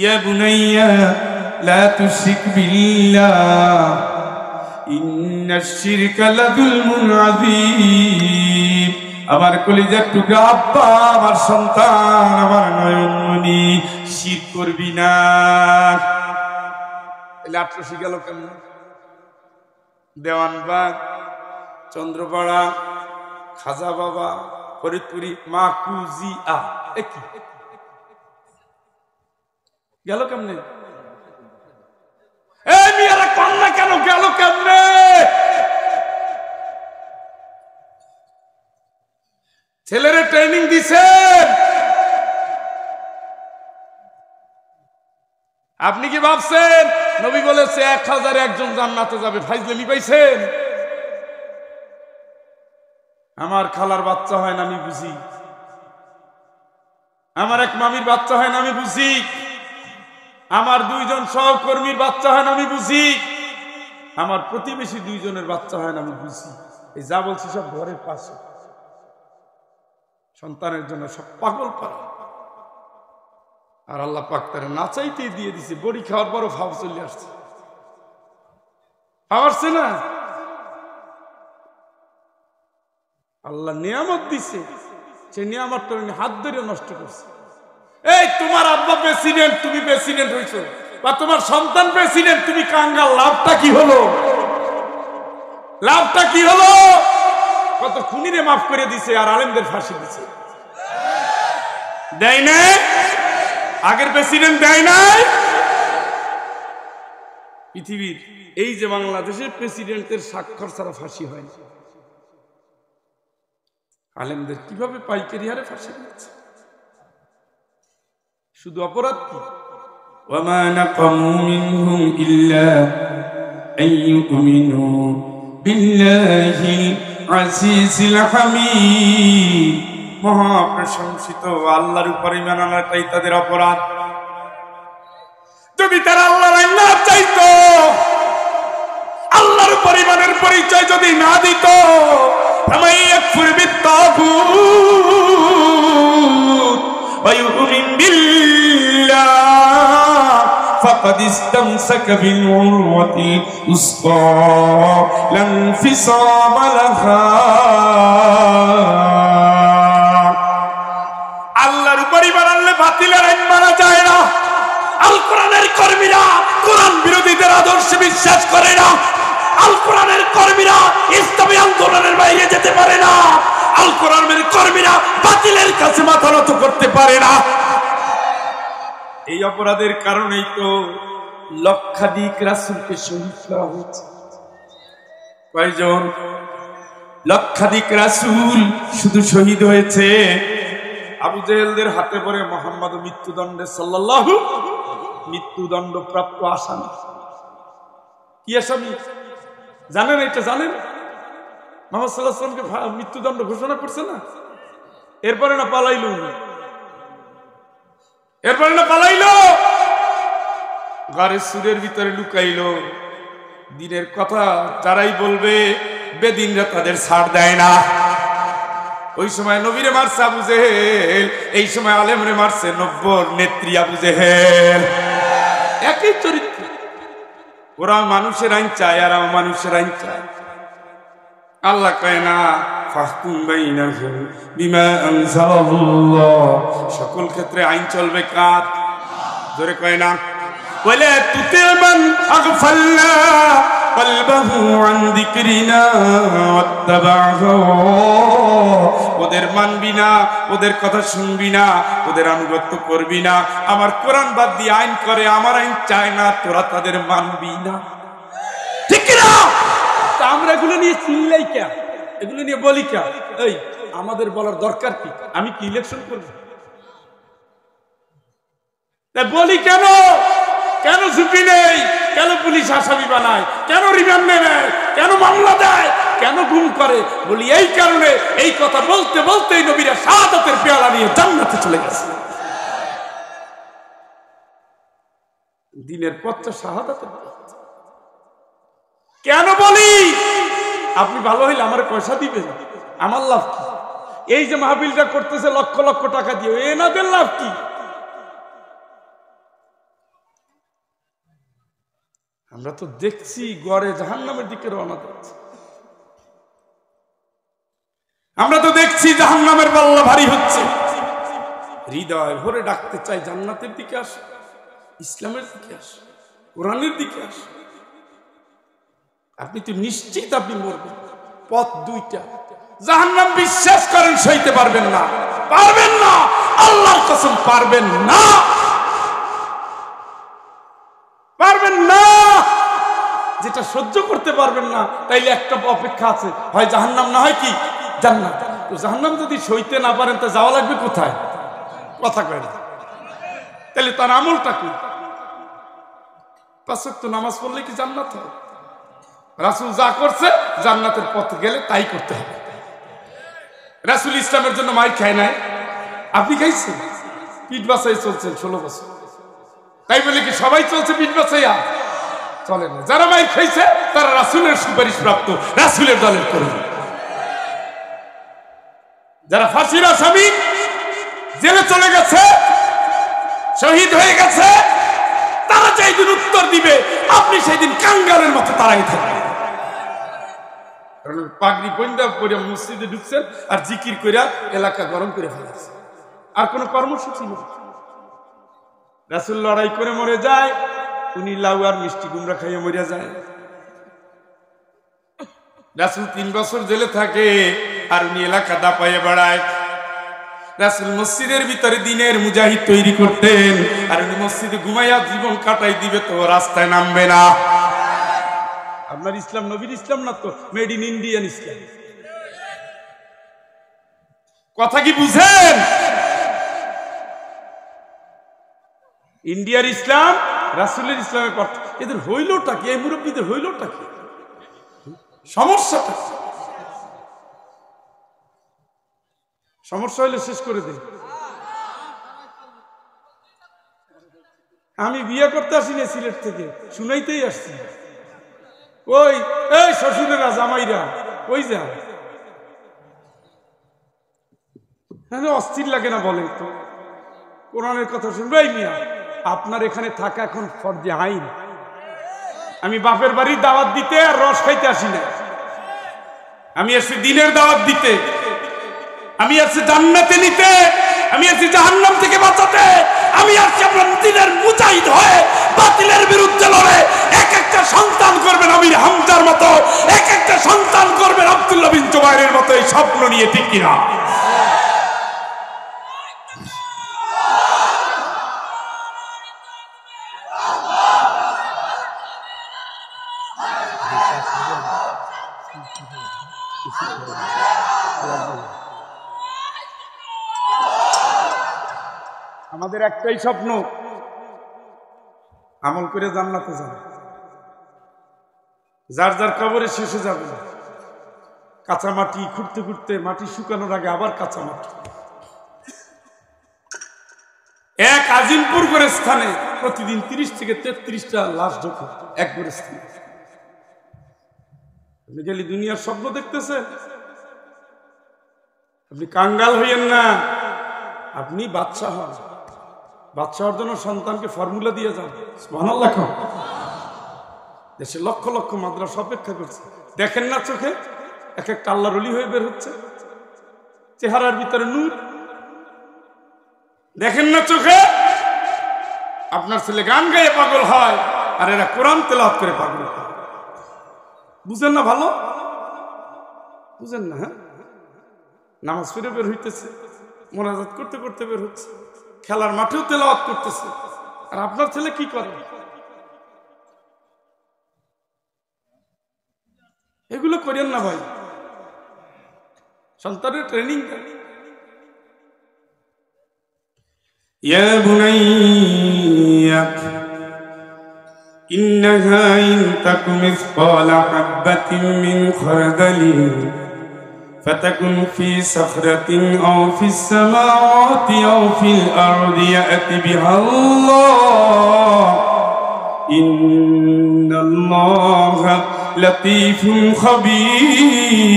ইয়া বুনাইয়া লা তুশরিক বিল্লাহ ইন্নাশ শিরকা লাযুলমুন আযীম। আমার কলিজার টুকরা আব্বা, আমার সন্তান, আমার নয়নমণি, শিরক করবি না। তাহলে ৮০০ গেল কেমন? দেওয়ানবাগ, চন্দ্রপাড়া, খাজা বাবা, ফরিদপুরি, মাকুজিয়া একই গেল কেমনে? এই মিয়ারা কন্যা কেন গেল কেমনে? ছেলেরে ট্রেনিং দিছেন। আপনি কি ভাবছেন নবী বলেছে ১০০০ একজন জান্নাতে যাবে? ফাইজলামি পাইছেন? আমার খালার বাচ্চা হয় না আমি বুঝি, আমার এক মামির বাচ্চা হয় না আমি বুঝি, আমার ২ জন সহকর্মীর বাচ্চা হয় না আমি বুঝি, আমার প্রতিবেশী ২ জনের বাচ্চা হয় না আমি বুঝি। এই যা বলছি সব ঘরের পাশে, সন্তানের জন্য সব পাগল পারা। আর আল্লাহ পাক তারা না চাইতেই দিয়ে দিছে। বড়ি খাওয়ার পরও ভাব চলে আসছে, আসছে না? আল্লাহ নিয়ামত দিছে, সে নিয়ামতটা হাত ধরে নষ্ট করছে। এই তোমার আব্বা প্রেসিডেন্ট, তুমি প্রেসিডেন্ট হইছো, বা তোমার সন্তান প্রেসিডেন্ট, তুমি কাঙ্গাল। লাভটা কি হলো? লাভটা কি হলো? কত খুনিরে মাফ করে দিছে আর আলেমদের ফাঁসি দিছে। দেয় না? আগের প্রেসিডেন্ট দেয় নাই? পৃথিবীর এই যে বাংলাদেশের প্রেসিডেন্টের স্বাক্ষর ছাড়া ফাঁসি হয় না। আলেমদের কিভাবে পাইকারি হারে ফাঁসি দিচ্ছে? শুধু অপরাধ কি? ওয়ামা নাকামু মিনহুম ইল্লা আইয়ুমিনু বিল্লাহিল আজিজিল হামিদ। মহাপ্রশংসিত আল্লাহর উপর ঈমান আনাটাই তাদের অপরাধ। যদি তারা আল্লাহর আইন না চাইতো, আল্লাহর উপর ঈমানের পরিচয় যদি না দিত, ফামান ইয়াকফুর বিত-তাগুত ওয়া ইউমিন বিল্লাহ ফাকাদ ইসতামসাকা বিল উরওয়াতিল উসকা লা ইনফিসামা লাহা। আল্লাহর উপর ঈমান আনলে বাতিলের আইন মানা যায় না। আল কোরআনের কর্মীরা কোরআন বিরোধীদের আদর্শে বিশ্বাস করে না। আল কোরআনের কর্মীরা ইসলামী আন্দোলনের বাইরে যেতে পারে না। আল কোরআনের কর্মীরা বাতিলের কাছে মাথা নত করতে পারে না। এই অপরাধের কারণেই তো লক্ষাধিক রাসূলকে শহীদ করা হয়েছে। কয়জন? লক্ষাধিক রাসূল শুধু শহীদ হয়েছে। আবু জেহেলদের হাতে পড়ে মুহাম্মদ মৃত্যুদণ্ডে সাল্লাল্লাহু মৃত্যুদণ্ড প্রাপ্ত আসামি। কি আসামি জানেন? এটা জানেন? মুহাম্মদ সাল্লাল্লাহু আলাইহি ওয়াসাল্লামকে মৃত্যুদণ্ড ঘোষণা করছে না? এরপরে না পালাইলো, এরপরে না পালাইলো, গারের সুরের ভিতরে লুকাইলো। দিনের কথা যারাই বলবে বেদিনরা তাদের ছাড় দেয় না। ওই সময় নবীরে মারছে আবু জেহেল, এই সময় আলেমরে মারছে নব্বর নেত্রী আবু জেহেল। একই চরিত্র। ওরা মানুষের আইন চায় আর আমার মানুষের আইন চায়। আল্লাহ কয় না ফাহকুম বাইনাহুম বিমা আনজালাল্লাহ, সকল ক্ষেত্রে আইন চলবে কার? জোরে কয় না। ওয়ালা তুতিল মান আগফালনা কলবাহু আন যিকরিনা ওয়াত্তাবা ওদের মানবি না, ওদের কথা শুনবি না, ওদের আনুগত্য করবি না। আমার কোরআন বাদ দিয়ে আইন করে, আমার আইন চায় না, তোরা তাদের মানবি না। ঠিক না? আমরা এগুলো নিয়ে চিল্লাই কেন? এগুলো নিয়ে বলি কেন? এই আমাদের বলার দরকার কি? আমি কি ইলেকশন করব? বলি কেন? কেন ঝুঁকি নেই? কেন পুলিশ আসামি বানায়? কেন রিমান্ডে নেয়? কেন মামলা দেয়? কেন গুম করে? বলি এই কারণে। এই কথা বলতে বলতেই নবীরা শাহাদাতের পেয়ালা নিয়ে জান্নাতে চলে গেছে। দিনের পথটা শাহাদাতের পথ। কেন বলি? আপনি ভালো হইলে আমার পয়সা দিবেন, আমার লাভ কি? এই যে মাহফিলটা করতেছে লক্ষ লক্ষ টাকা দিয়ে, এনাদের লাভ কি? আমরা তো দেখছি গড়ে জাহান্নামের দিকে রওনা দিচ্ছে। আমরা তো দেখছি জাহান্নামের পাল্লা ভারী হচ্ছে। হৃদয় ভরে ডাকতে চাই জান্নাতের দিকে আসো, ইসলামের দিকে আসো, কোরআনের দিকে আসো। আপনি তো নিশ্চিত আপনি মরবেন। পথ দুইটা, জাহান্নাম বিশ্বাস করেন সইতে পারবেন না, পারবেন না, আল্লাহর কসম পারবেন না, পারবেন না। যেটা সহ্য করতে পারবেন না তাইলে একটা অপেক্ষা আছে, হয় জাহান্নাম না হয় কি জান্নাত। তো জাহান্নাম যদি সইতে না পারেন তা যাওয়া লাগবে কোথায়? কথা কয় না। তাহলে তার আমলটা কি? 5 ওয়াক্ত নামাজ পড়লে কি জান্নাত হয়? রাসূল যা করছে জান্নাতের পথে গেলে তাই করতে হবে। রাসূল ইসলামের জন্য মাইর খায় নাই, আপনি খাইছেন? পিঠ বাঁচাই চলছেন 16 বছর, তাই বলে কি সবাই চলছে পিঠ বাঁচাইয়া? চলে না। যারা মাইর খাইছে তারা রাসূলের সুপারিশ প্রাপ্ত, রাসূলের দলের কর্মী। যারা ফাঁসির আসামি, জেলে চলে গেছে, শহীদ হয়ে গেছে, তারা যেদিন উত্তর দিবে আপনি সেই দিন কাঙ্গালের মতো তারাই থাকবেন। পাগড়ি বন্ধা করে মসজিদে ঢুকছেন আর জিকির কইরা এলাকা গরম করে ফেলেছে, আর কোনো কর্মসূচি নেই। রাসূল লড়াই করে মরে যায়, উনি লাউ আর মিষ্টি কুমড়া খাইয়ে মরিয়া যায়। রাসূল 3 বছর জেলে থাকে আর উনি এলাকা দাপাইয়ে বেড়ায়। রাসূল মসজিদের ভিতরে দিনের মুজাহিদ তৈরি করতেন আর উনি মসজিদে ঘুমাইয়া জীবন কাটাই দিবে, তো রাস্তায় নামবে না। আপনার ইসলাম নবীর ইসলাম না তো, মেড ইন ইন্ডিয়ান ইসলাম। কথা কি বুঝেন? ইন্ডিয়ার ইসলাম রাসূলের ইসলামের পথ। এদের হইলটা কি? এই মুরব্বীদের হইলটা কি? সমস্যাটা সমস্যা হইলে শেষ করে দেন। আমি বিয়ে করতে আসি না সিলেট থেকে, শুনাইতেই আসছি। ওই এই শ্বশুরেরা জামাইরা ওই যা অস্থির লাগে না বলেন তো? কোরআনের কথা শুনবে। এই মিয়া, আপনার এখানে থাকা এখন ফরজে আইন। আমি বাপের বাড়ির দাওয়াত দিতে আর রস খাইতে আসি না, আমি আসছি দিনের দাওয়াত দিতে, আমি আসছি জান্নাতে নিতে, আমি আসছি জাহান্নাম থেকে বাঁচাতে, আমি আসছি আপনার দিনের মুজাহিদ হয়ে বাতিলের বিরুদ্ধে লড়ে। এক একটা সন্তান করবেন আমির হামজার মতো, এক একটা সন্তান করবেন আব্দুল্লাহ বিন জুবাইরের মতো, এই স্বপ্ন নিয়ে, ঠিক কিনা? আমাদের একটাই স্বপ্ন, আমল করে জান্নাতে যাবে। যার যার কবরে শেষে যাবে না, কাঁচা মাটি খুঁড়তে খুঁড়তে মাটি শুকানোর আগে আবার কাঁচা মাটি। এক আজিমপুর করে স্থানে প্রতিদিন 30 থেকে 33টা লাশ ঢোকে এক করে স্থানে। আপনি গেলি দুনিয়ার স্বপ্ন দেখতেছেন, আপনি কাঙ্গাল হইয়েন না, আপনি বাদশাহ হন। বাদশাহ হওয়ার জন্য সন্তানকে ফর্মুলা দিয়ে যান। সুবহানাল্লাহ। দেশে লক্ষ লক্ষ মাদ্রাসা অপেক্ষা করছে, দেখেন না চোখে? এক একটা আল্লাহর ওলি হয়ে বের হচ্ছে, চেহারার ভিতরে নূর। দেখেন না চোখে? আপনার ছেলে গান গায়ে পাগল হয় আর এরা কোরআন তেলাওয়াত করে পাগল হয়। বুঝেন না? ভালো বুঝেন না? হ্যাঁ, নামাজ পড়ে বের হইতেছে, মোনাজাত করতে করতে বের হচ্ছে, খেলার মাঠেও তেলাওয়াত করতেছে। আর আপনার ছেলে কি করে? এগুলো করেন না ভাই, সন্তানের ট্রেনিং দেন। ইয়া বুনাইয়া ইন্নাহা ইন তাকু মিসকালা হাববাতিন মিন খারদালিন فتكن في صخرة أو في السماوات أو في الأرض يأتي بها الله إن الله لطيف خبير।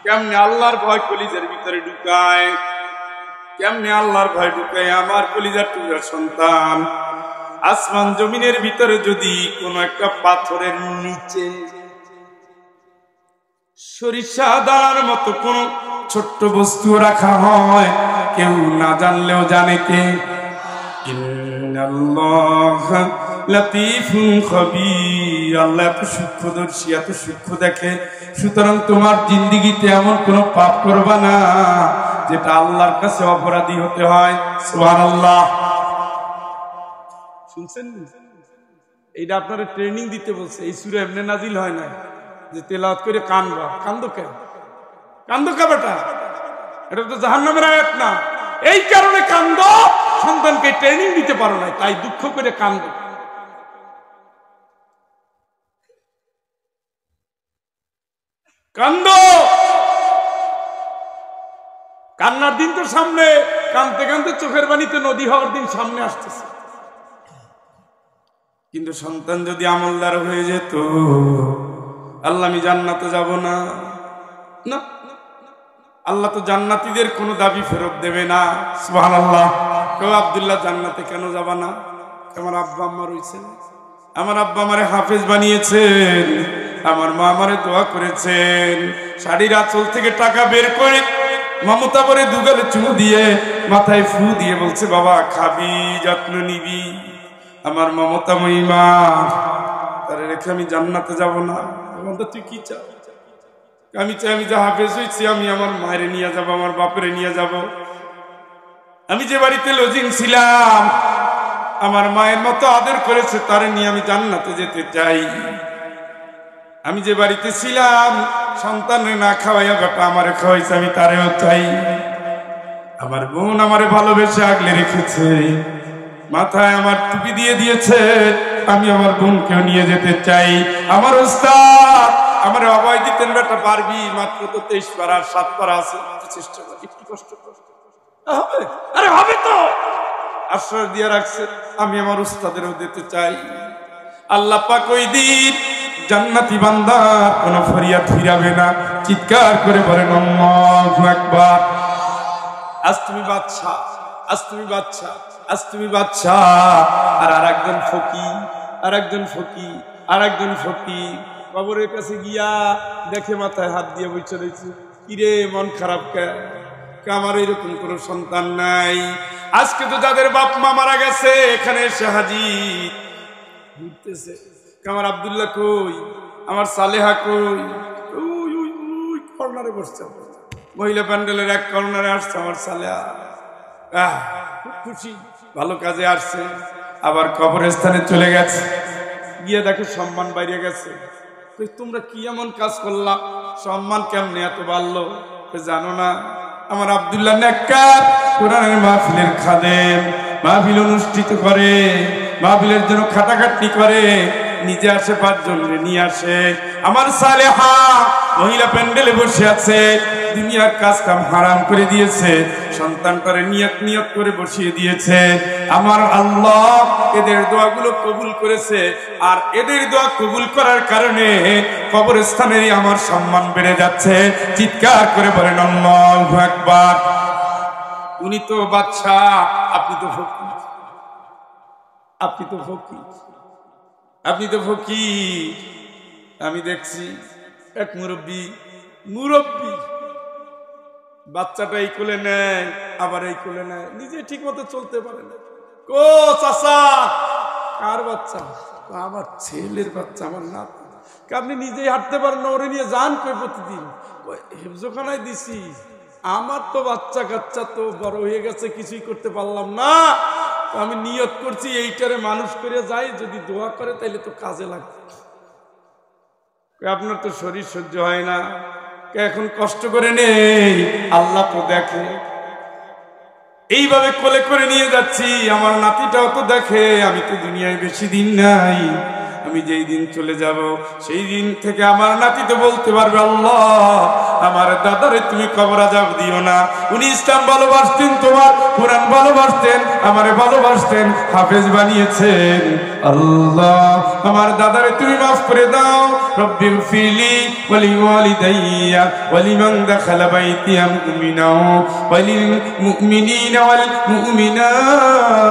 কেমনে আল্লাহর ভয় কলিজার ভিতরে ঢুকায়, কেমনে আল্লাহর ভয় ঢুকে আমার কলিজার টুকরার সন্তান, আসমান জমিনের ভিতরে যদি কোন একটা পাথরের নিচে সরিষা দানার মতো কোন ছোট্ট বস্তু রাখা হয়, কেউ না জানলেও জানে কে? ইন্নাল্লাহা লাতীফুন খবীর, আল্লাহ এত সূক্ষ্মদর্শী, এত সূক্ষ্ম দেখে। সুতরাং তোমার জিন্দেগিতে এমন কোন পাপ করবা না যেটা আল্লাহর কাছে অপরাধী হতে হয়। সুবহানাল্লাহ। শুনছেন? এইটা আপনারা ট্রেনিং দিতে বলছে। এই সূরা এমনি নাজিল হয় না যে তেলাওয়াত করে কানবা। কান্দো কেন? কান্দো কে বেটা? এটা তো জাহান্নামের আয়াত না। এই কারণে কান্দো, সন্তানকে ট্রেনিং দিতে পারো না, তাই দুঃখ করে কান্দো। কান্দো, কান্নার দিন তো সামনে। কানতে কানতে চোখের পানিতে নদী হওয়ার দিন সামনে আসতেছে। কিন্তু সন্তান যদি আমলদার হয়ে যেত, আল্লাহ আমি জান্নাতে যাব না, না, আল্লাহ তো জান্নাতীদের কোনো দাবি ফেরত দেবে না। সুবহানাল্লাহ। কেউ আব্দুল্লাহ জান্নাতে কেন যাবা না? আমার আব্বা আম্মা রয়েছেন, আমার আব্বা আমারে হাফেজ বানিয়েছেন, আমার মা আমারে দোয়া করেছেন, শাড়ির আঁচল থেকে টাকা বের করে মমতা করে দুগালে চুমু দিয়ে মাথায় ফু দিয়ে বলছে, বাবা খাবি, যত্ন নিবি। আমার মমতাময়ী মা, তারে রেখে আমি জান্নাতে যাব না। তুই কি চাও? আমি চাই আমি যা হাফেজ হয়েছি আমি আমার মায়ের নিয়ে যাব, আমার বাপরে নিয়ে যাব। আমি যে বাড়িতে লজিং ছিলাম আমার মায়ের মতো আদর করেছে, তারে নিয়ে আমি জান্নাতে যেতে চাই। আমি যে বাড়িতে ছিলাম সন্তানের না খাওয়াইয়া বাবা আমারে খাওয়াইছে, আমি তারেও চাই। আমার বোন আমারে ভালোবেসে আগলে রেখেছে, মাথায় আমার টুপি দিয়ে দিয়েছে, আমি আমার বোনকেও নিয়ে যেতে চাই। আমার ওস্তাদ আমার অভয় দিতেন, বেটা পারবি, মাত্র তো 23 পারা 7 পারা আছে, চেষ্টা কর, একটু কষ্ট কর, হবে। আরে হবে তো, আশ্রয় দিয়ে রাখছে। আমি আমার উস্তাদেরও দিতে চাই। আল্লাহ পাক ওই দিন জান্নাতি বান্দা কোন ফরিয়াদ ফিরাবে না। চিৎকার করে বলেন আল্লাহু আকবার। আজ তুমি বাদশা, আজ তুমি বাদশা, আজ তুমি বাদশা। আর আরেকজন ফকির, আরেকজন ফকির, আরেকজন ফকির কবরের কাছে গিয়া দেখে মাথায় হাত দিয়ে বসে রয়েছে। কিরে মন খারাপ কে? আমার এরকম কোন সন্তান নাই। আজকে তো যাদের বাপ মা মারা গেছে এখানে এসে হাজির ঘুরতেছে। আমার আব্দুল্লাহ কই, আমার সালেহা কই? ওই কর্নারে বসছে, মহিলা প্যান্ডেলের এক কর্নারে আসছে আমার সালেহা। খুব খুশি, ভালো কাজে আসছে। আবার কবরস্থানে চলে গেছে, গিয়ে দেখে সম্মান বাইরে গেছে। তোমরা কি এমন কাজ করলা, সম্মান কেমনে এত বাড়লো? জানো না আমার আব্দুল্লাহ নেককার কোরআনের মাহফিলের খাদেম, মাহফিল অনুষ্ঠিত করে, মাহফিলের জন্য খাটাখাটনি করে, নিজে আসে 5 জন নিয়ে আসে। আমার সালেহা মহিলা প্যান্ডেলে বসে আছে, দুনিয়ার কাজ কাম হারাম করে দিয়েছে, সন্তানটারে নিয়ত করে বসিয়ে দিয়েছে। আমার আল্লাহ এদের দোয়াগুলো কবুল করেছে, আর এদের দোয়া কবুল করার কারণে কবরস্থানেরই আমার সম্মান বেড়ে যাচ্ছে। চিৎকার করে বলেন আল্লাহু আকবার। উনি তো বাদশা, আপনি তো ফকির, আপনি তো ফকির, আপনি তো ফকির। আমি দেখছি এক মুরব্বী বাচ্চাটা এই কোলে নেয়, আবার এই কোলে নেয়, নিজে ঠিক মতো চলতে পারে না। কো চাচা, কার বাচ্চা? আমার ছেলের বাচ্চা, আমার না। আপনি নিজেই হাঁটতে পারেন না, ওরে নিয়ে যান কই প্রতিদিন? হেফজোখানায় দিছি। আমার তো বাচ্চা কাচ্চা তো বড় হয়ে গেছে, কিছুই করতে পারলাম না। আমি নিয়ত করছি এইটারে মানুষ করে যাই, যদি দোয়া করে তাইলে তো কাজে লাগবে। আপনার তো শরীর সহ্য হয় না, এখন কষ্ট করে নেই, আল্লাহ তো দেখে। এইভাবে কোলে করে নিয়ে যাচ্ছি, আমার নাতিটাও তো দেখে। আমি তো দুনিয়ায় বেশি দিন নাই, আমি যেই দিন চলে যাব সেই দিন থেকে আমার নাতি তো বলতে পারবে, আল্লাহ আমার দাদারে তুমি কবর আযাব দিও না। উনি ইসলাম ভালোবাসতেন, তোমার কোরআন ভালোবাসতেন, আমারে ভালোবাসতেন, হাফেজ বানিয়েছেন। আল্লাহ আমার দাদারে তুমি মাফ করে দাও। রব্বিল ফিলি ওয়ালি ওয়ালিদাইয়া ওয়ালিমান দাখালা বাইতিয়া মুমিনা ওয়ালিল মুমিনিনা ওয়াল মুমিনাত।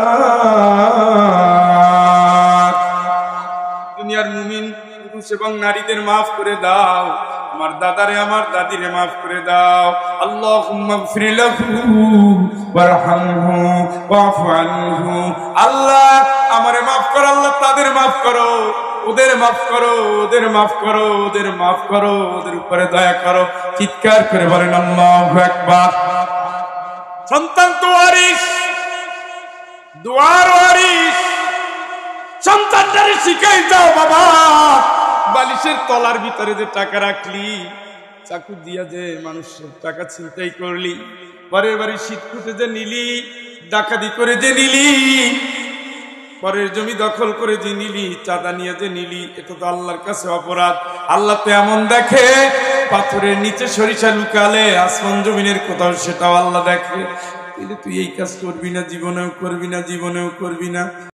দুনিয়ার মুমিন পুরুষ এবং নারীদের মাফ করে দাও। আমার দাদারে আমার দাদিরে মাফ করে দাও। আল্লাহুম্মা গফির লাহু ওয়ারহামহু ওয়াফু আনহু। আল্লাহ আমারে মাফ করো, আল্লাহ তাদের মাফ করো, ওদের মাফ করো, ওদের মাফ করো, ওদের মাফ করো, ওদের উপরে দয়া করো। চিৎকার করে বলেন আল্লাহু আকবার। সন্তান তো ওয়ারিস, দুয়ার ওয়ারিস। সন্তানটারে শিখাই দাও বাবা, বালিশের তলার ভিতরে যে টাকা রাখলি, চাকু দিয়া যে মানুষের টাকা ছিনতাই করলি, পরের বাড়ি শীত খুঁটে যে নিলি, ডাকাতি করে যে নিলি, পরের জমি দখল করে যে নিলি, চাঁদা নিয়ে যে নিলি, এটা তো আল্লাহর কাছে অপরাধ। আল্লাহ তো এমন দেখে, পাথরের নিচে সরিষা লুকালে আসমান জমিনের কোথাও সেটাও আল্লাহ দেখে। তুই এই কাজ করবি না, জীবনেও করবি না, জীবনেও করবি না।